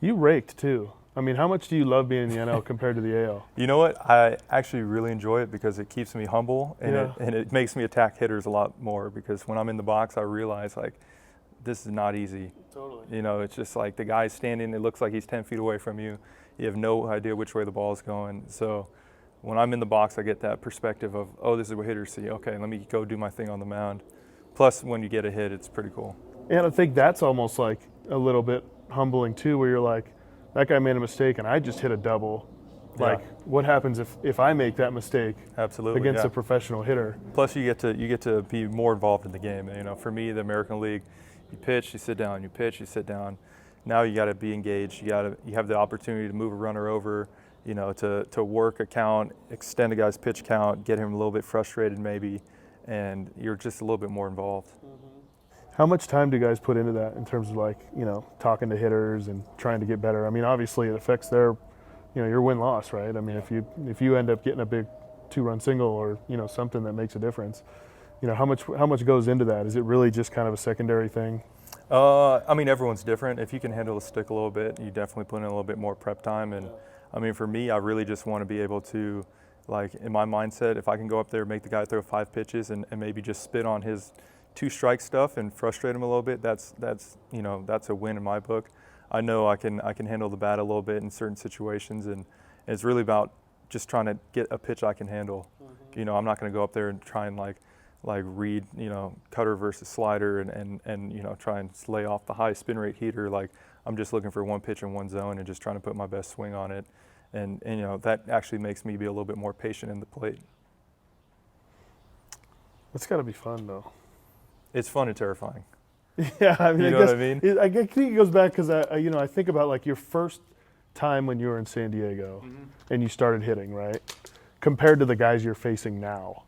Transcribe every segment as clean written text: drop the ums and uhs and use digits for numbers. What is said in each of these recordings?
You raked too. I mean, how much do you love being in the NL compared to the AL? You know what? I actually really enjoy it because it keeps me humble and, Yeah. it makes me attack hitters a lot more because when I'm in the box, I realize, like, this is not easy. Totally. You know, it's just like the guy's standing, it looks like he's 10 feet away from you. You have no idea which way the ball is going. So when I'm in the box, I get that perspective of, oh, this is what hitters see. Okay, let me go do my thing on the mound. Plus, when you get a hit, it's pretty cool. And I think that's almost like a little bit humbling too, where you're like, that guy made a mistake and I just hit a double. Like, Yeah. what happens if I make that mistake Absolutely, against yeah. a professional hitter? Plus, you get to be more involved in the game. You know, for me, the American League, you pitch, you sit down. You pitch, you sit down. Now you got to be engaged. You have the opportunity to move a runner over. You know, to work a count, extend a guy's pitch count, get him a little bit frustrated maybe, and you're just a little bit more involved. How much time do guys put into that in terms of, like, you know, talking to hitters and trying to get better? I mean, obviously it affects their, you know, your win-loss, right? I mean, if you end up getting a big 2-run single or, you know, something that makes a difference, you know, how much goes into that? Is it really just kind of a secondary thing? I mean, everyone's different. If you can handle the stick a little bit, you definitely put in a little bit more prep time. And I mean, for me, I really just want to be able to, like, in my mindset, if I can go up there, make the guy throw 5 pitches and maybe just spit on his 2-strike stuff and frustrate him a little bit, that's you know, that's a win in my book. I know I can handle the bat a little bit in certain situations, and it's really about just trying to get a pitch I can handle. You know, I'm not going to go up there and try and like read, you know, cutter versus slider and you know, try and lay off the high spin rate heater. Like, I'm just looking for one pitch in one zone and just trying to put my best swing on it. And you know, that actually makes me be a little bit more patient in the plate. It's got to be fun, though. It's fun and terrifying. Yeah, I mean, You know what I mean? I think it goes back because you know, I think about, like, your first time when you were in San Diego and you started hitting, right? Compared to the guys you're facing now,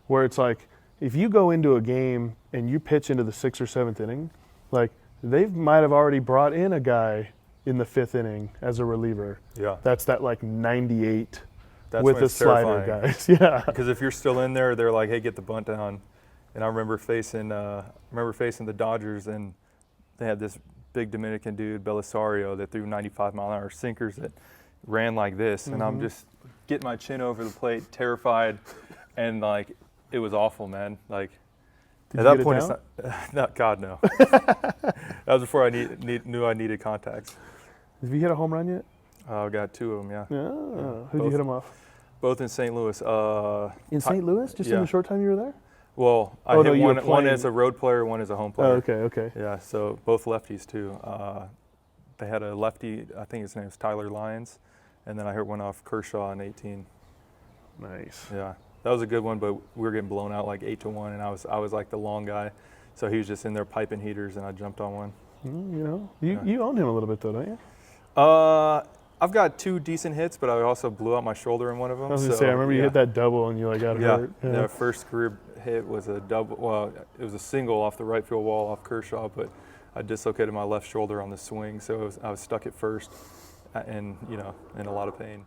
where it's like, if you go into a game and you pitch into the 6th or 7th inning, like, they might have already brought in a guy in the 5th inning as a reliever. Yeah. That's that, like, 98 That's with when the it's slider terrifying. guys. Yeah. Because if you're still in there, they're like, hey, get the bunt down. And I remember facing the Dodgers, and they had this big Dominican dude, Belisario, that threw 95-mile-an-hour sinkers that ran like this. And I'm just getting my chin over the plate, terrified, and, like, it was awful, man. Like, Did at you that get point, it it's not, God, no. That was before I knew I needed contacts. Have you hit a home run yet? I got 2 of them, yeah. Yeah. Who'd you hit them off? Both in St. Louis. In St. Louis? Just in yeah. the short time you were there? Well, I Oh, no, hit you were one playing- as a road player, one as a home player. Oh, okay. Yeah, so both lefties too. They had a lefty, I think his name's Tyler Lyons, and then I hit one off Kershaw in 18. Nice. Yeah, that was a good one, but we were getting blown out like 8-1, and I was like the long guy, so he was just in there piping heaters, and I jumped on one. You know, you own him a little bit though, don't you? I've got 2 decent hits, but I also blew out my shoulder in one of them. I was gonna say, I remember you hit that double and you like got hurt. Yeah, the first career hit was a double. Well, it was a single off the right field wall off Kershaw, but I dislocated my left shoulder on the swing, so I was stuck at first, and you know, in a lot of pain.